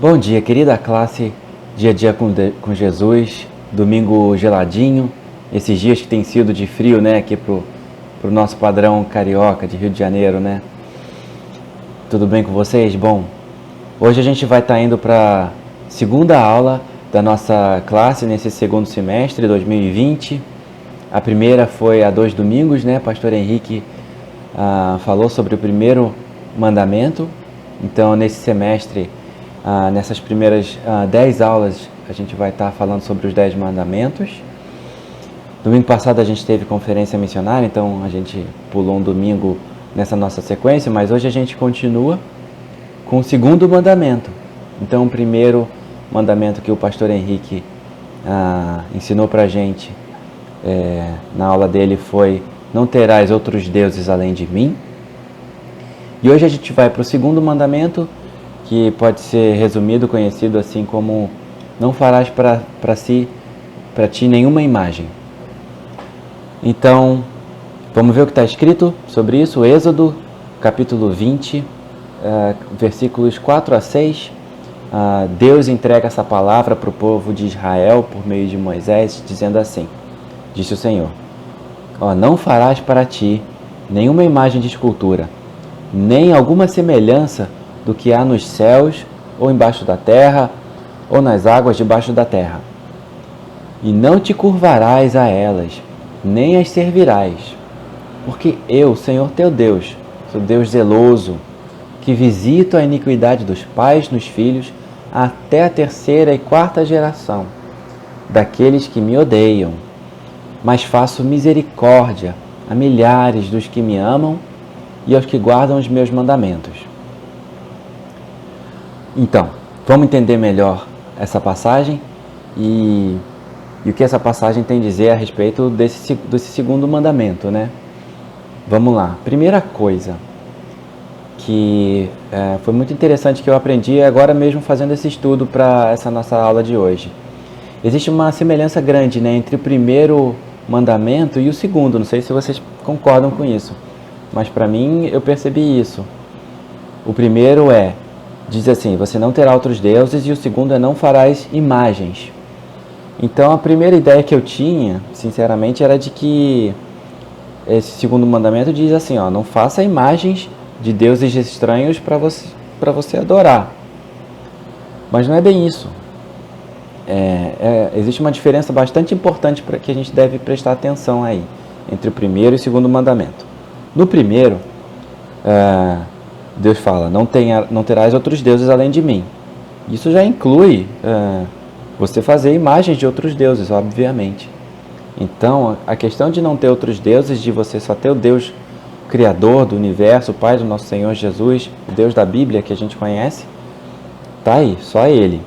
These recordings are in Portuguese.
Bom dia, querida classe, dia a dia com Jesus, domingo geladinho, esses dias que tem sido de frio, né, aqui pro nosso padrão carioca de Rio de Janeiro, né? Tudo bem com vocês? Bom, hoje a gente vai estar indo para a segunda aula da nossa classe nesse segundo semestre 2020. A primeira foi há 2 domingos, né? Pastor Henrique falou sobre o primeiro mandamento. Então, nesse semestre, nessas primeiras 10 aulas, a gente vai estar falando sobre os 10 mandamentos. Domingo passado a gente teve conferência missionária, então a gente pulou um domingo nessa nossa sequência, mas hoje a gente continua com o segundo mandamento. Então, o primeiro mandamento que o pastor Henrique ensinou pra gente na aula dele foi: não terás outros deuses além de mim. E hoje a gente vai para o segundo mandamento, que pode ser resumido, conhecido assim como: não farás para ti nenhuma imagem. Então, vamos ver o que está escrito sobre isso. Êxodo, capítulo 20, versículos 4 a 6. Deus entrega essa palavra para o povo de Israel por meio de Moisés, dizendo assim: disse o Senhor: não farás para ti nenhuma imagem de escultura, nem alguma semelhança do que há nos céus, ou embaixo da terra, ou nas águas debaixo da terra. E não te curvarás a elas, nem as servirás, porque eu, Senhor teu Deus, sou Deus zeloso, que visito a iniquidade dos pais nos filhos até a 3ª e 4ª geração daqueles que me odeiam, mas faço misericórdia a milhares dos que me amam e aos que guardam os meus mandamentos. Então, vamos entender melhor essa passagem e o que essa passagem tem a dizer a respeito desse segundo mandamento, né? Vamos lá. Primeira coisa que foi muito interessante que eu aprendi agora mesmo fazendo esse estudo para essa nossa aula de hoje. Existe uma semelhança grande, né, entre o primeiro mandamento e o segundo. Não sei se vocês concordam com isso, mas para mim eu percebi isso. O primeiro diz assim: você não terá outros deuses, e o segundo não farás imagens. Então a primeira ideia que eu tinha, sinceramente, era de que esse segundo mandamento diz assim: não faça imagens de deuses estranhos para você adorar. Mas não é bem isso. Existe uma diferença bastante importante para que a gente deve prestar atenção aí, entre o primeiro e o segundo mandamento. No primeiro, Deus fala: não terás outros deuses além de mim. Isso já inclui você fazer imagens de outros deuses, obviamente. Então, a questão de não ter outros deuses, de você só ter o Deus Criador do universo, o Pai do nosso Senhor Jesus, o Deus da Bíblia que a gente conhece, tá aí, só Ele.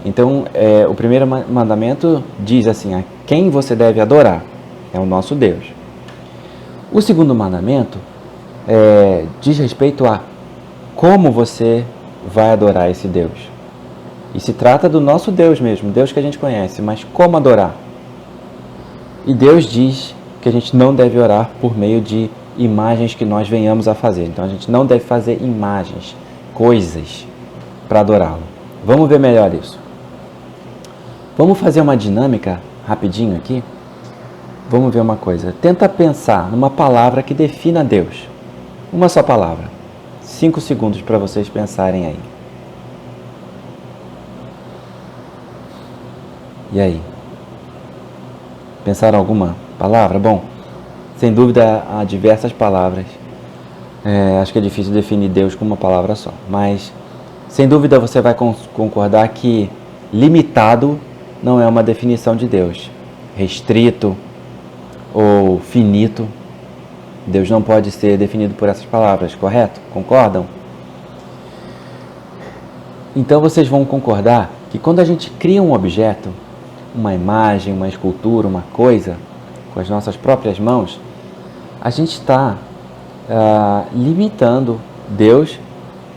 Então, o primeiro mandamento diz assim: a quem você deve adorar é o nosso Deus. O segundo mandamento diz respeito a como você vai adorar esse Deus. E se trata do nosso Deus mesmo, Deus que a gente conhece, mas como adorar? E Deus diz que a gente não deve orar por meio de imagens que nós venhamos a fazer. Então a gente não deve fazer imagens, coisas, para adorá-lo. Vamos ver melhor isso. Vamos fazer uma dinâmica rapidinho aqui. Vamos ver uma coisa. Tenta pensar numa palavra que defina Deus. Uma só palavra. 5 segundos para vocês pensarem aí. E aí? Pensaram alguma palavra? Bom, sem dúvida há diversas palavras. Acho que é difícil definir Deus com uma palavra só. Mas, sem dúvida, você vai concordar que limitado não é uma definição de Deus. Restrito ou finito, Deus não pode ser definido por essas palavras, correto? Concordam? Então vocês vão concordar que quando a gente cria um objeto, uma imagem, uma escultura, uma coisa, com as nossas próprias mãos, a gente está limitando Deus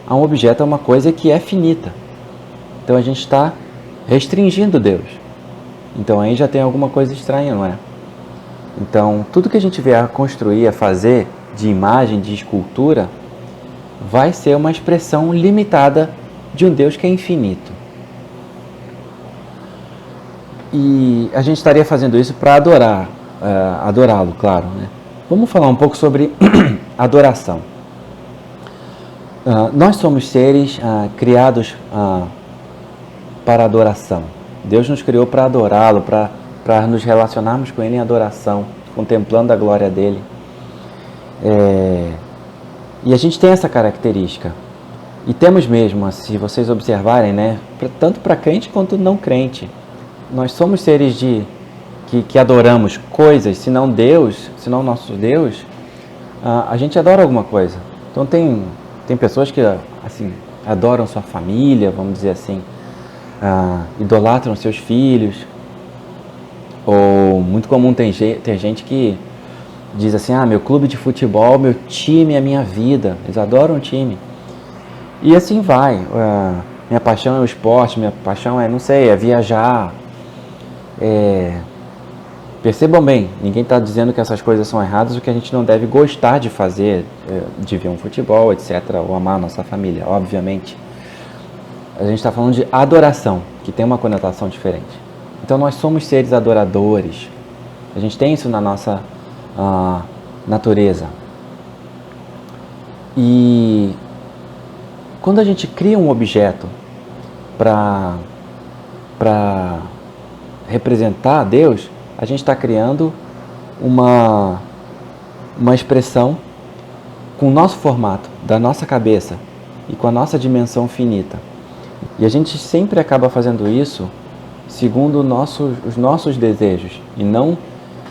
a um objeto, a uma coisa que é finita. Então a gente está restringindo Deus. Então aí já tem alguma coisa estranha, não é? Então tudo que a gente vier a construir, a fazer de imagem, de escultura, vai ser uma expressão limitada de um Deus que é infinito. E a gente estaria fazendo isso para adorá-lo, claro, né? Vamos falar um pouco sobre adoração. Nós somos seres criados para adoração. Deus nos criou para adorá-lo, para nos relacionarmos com Ele em adoração, contemplando a glória dEle. E a gente tem essa característica. E temos mesmo, se vocês observarem, né, tanto para crente quanto não crente. Nós somos seres que adoramos coisas, se não Deus, se não nosso Deus, a gente adora alguma coisa. Então tem pessoas que assim, adoram sua família, vamos dizer assim, idolatram seus filhos. Ou muito comum ter gente que diz assim, meu clube de futebol, meu time é minha vida. Eles adoram o time. E assim vai. Minha paixão é o esporte, minha paixão é viajar. Percebam bem, ninguém está dizendo que essas coisas são erradas, o que a gente não deve gostar de fazer, de ver um futebol, etc., ou amar a nossa família, obviamente. A gente está falando de adoração, que tem uma conotação diferente. Então nós somos seres adoradores, a gente tem isso na nossa natureza. E quando a gente cria um objeto para representar Deus, a gente está criando uma expressão com o nosso formato, da nossa cabeça e com a nossa dimensão finita. E a gente sempre acaba fazendo isso segundo os nossos desejos e não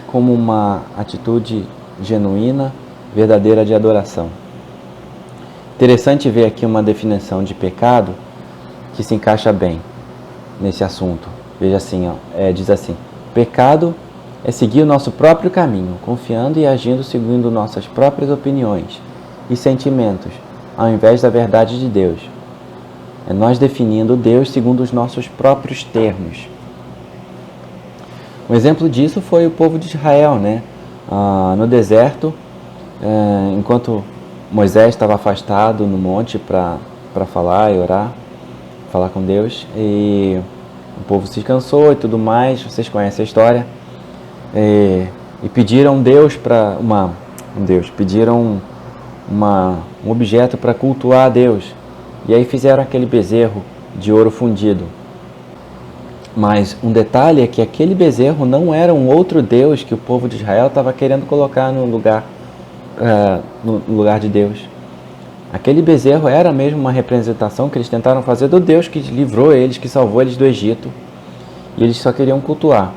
como uma atitude genuína, verdadeira de adoração. Interessante ver aqui uma definição de pecado que se encaixa bem nesse assunto. Veja assim, diz assim: pecado é seguir o nosso próprio caminho, confiando e agindo segundo nossas próprias opiniões e sentimentos, ao invés da verdade de Deus. É nós definindo Deus segundo os nossos próprios termos. Um exemplo disso foi o povo de Israel, né? No deserto, enquanto Moisés estava afastado no monte para falar e orar, falar com Deus, e o povo se cansou e tudo mais, vocês conhecem a história, e pediram pediram um objeto para cultuar a Deus, e aí fizeram aquele bezerro de ouro fundido. Mas um detalhe é que aquele bezerro não era um outro Deus que o povo de Israel estava querendo colocar no lugar de Deus. Aquele bezerro era mesmo uma representação que eles tentaram fazer do Deus que livrou eles, que salvou eles do Egito. E eles só queriam cultuar.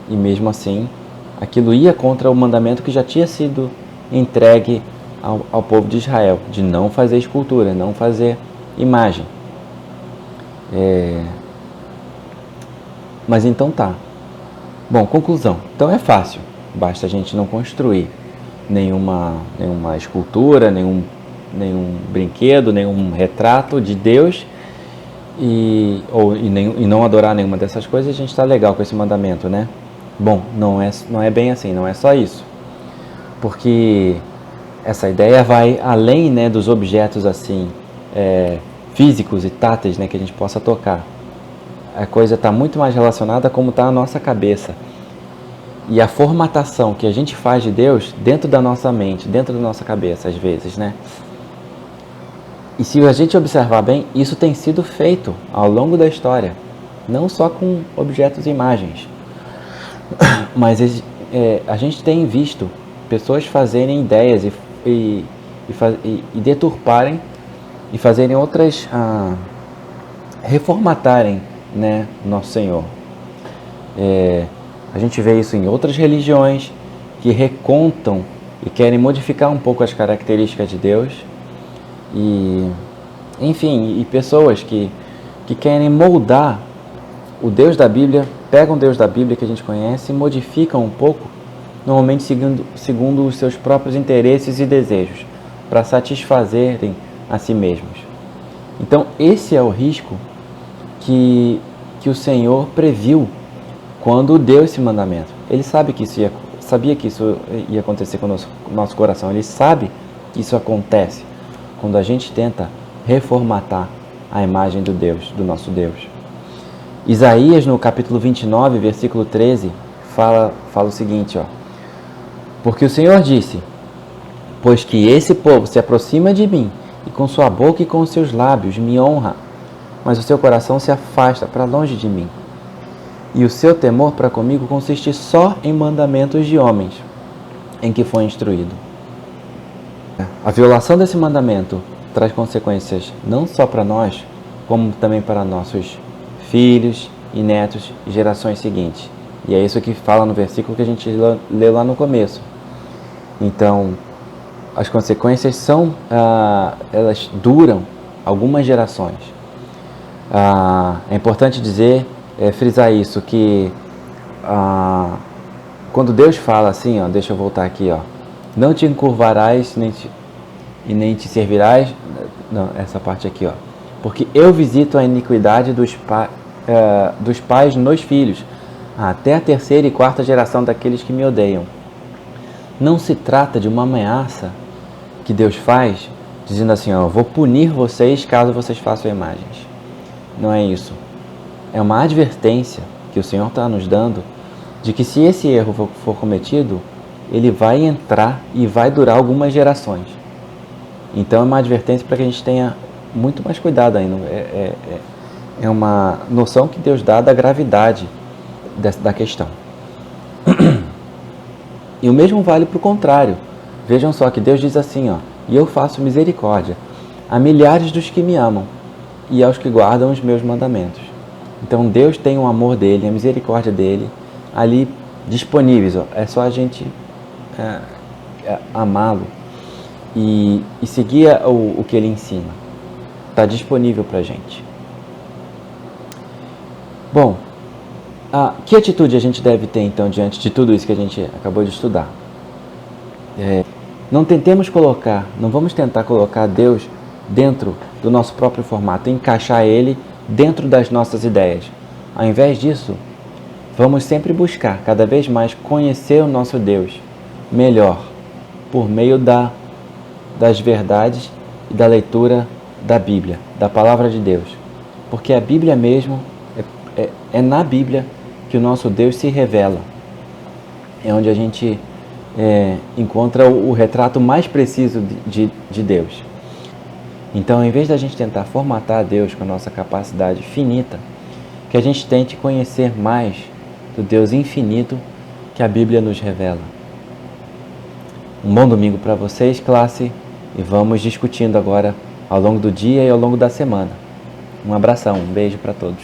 E mesmo assim, aquilo ia contra o mandamento que já tinha sido entregue ao povo de Israel, de não fazer escultura, não fazer imagem. Mas então tá. Bom, conclusão. Então é fácil. Basta a gente não construir nenhuma escultura, nenhum brinquedo, nenhum retrato de Deus e não adorar nenhuma dessas coisas. A gente está legal com esse mandamento, né? Bom, não é bem assim, não é só isso. Porque essa ideia vai além, né, dos objetos assim, físicos e táteis, né, que a gente possa tocar. A coisa está muito mais relacionada a como está a nossa cabeça. E a formatação que a gente faz de Deus dentro da nossa mente, dentro da nossa cabeça, às vezes, né? E se a gente observar bem, isso tem sido feito ao longo da história. Não só com objetos e imagens. Mas a gente tem visto pessoas fazerem ideias e deturparem e fazerem outras... reformatarem, né, nosso Senhor. A gente vê isso em outras religiões que recontam e querem modificar um pouco as características de Deus. E, enfim, e pessoas que querem moldar o Deus da Bíblia, pegam o Deus da Bíblia que a gente conhece e modificam um pouco, normalmente segundo os seus próprios interesses e desejos, para satisfazerem a si mesmos. Então, esse é o risco que o Senhor previu quando deu esse mandamento. Ele sabia que isso ia acontecer com o nosso coração. Ele sabe que isso acontece quando a gente tenta reformatar à imagem do nosso Deus. Isaías, no capítulo 29, versículo 13, fala o seguinte, ó. Porque o Senhor disse, pois que esse povo se aproxima de mim, e com sua boca e com os seus lábios me honra, mas o seu coração se afasta para longe de mim. E o seu temor para comigo consiste só em mandamentos de homens, em que foi instruído. A violação desse mandamento traz consequências não só para nós, como também para nossos filhos e netos e gerações seguintes. E é isso que fala no versículo que a gente leu lá no começo. Então, as consequências elas duram algumas gerações. É importante frisar isso, que quando Deus fala assim, ó, deixa eu voltar aqui, ó, não te encurvarás nem te servirás, não, essa parte aqui, ó, porque eu visito a iniquidade dos pais nos filhos, até a terceira e quarta geração daqueles que me odeiam. Não se trata de uma ameaça que Deus faz, dizendo assim, ó, vou punir vocês caso vocês façam imagens. Não é isso. É uma advertência que o Senhor está nos dando de que se esse erro for cometido, ele vai entrar e vai durar algumas gerações. Então é uma advertência para que a gente tenha muito mais cuidado ainda. É uma noção que Deus dá da gravidade da questão. E o mesmo vale para o contrário. Vejam só que Deus diz assim, ó, e eu faço misericórdia a milhares dos que me amam e aos que guardam os meus mandamentos. Então Deus tem o amor dele, a misericórdia dele ali disponíveis. Ó. É só a gente amá-lo e seguir o que ele ensina. Está disponível para a gente. Bom, que atitude a gente deve ter então diante de tudo isso que a gente acabou de estudar? Não vamos tentar colocar Deus dentro do nosso próprio formato, encaixar Ele dentro das nossas ideias. Ao invés disso, vamos sempre buscar cada vez mais conhecer o nosso Deus melhor, por meio das verdades e da leitura da Bíblia, da Palavra de Deus. Porque a Bíblia mesmo, é na Bíblia que o nosso Deus se revela. É onde a gente encontra o retrato mais preciso de Deus. Então, em vez da gente tentar formatar Deus com a nossa capacidade finita, que a gente tente conhecer mais do Deus infinito que a Bíblia nos revela. Um bom domingo para vocês, classe, e vamos discutindo agora ao longo do dia e ao longo da semana. Um abração, um beijo para todos.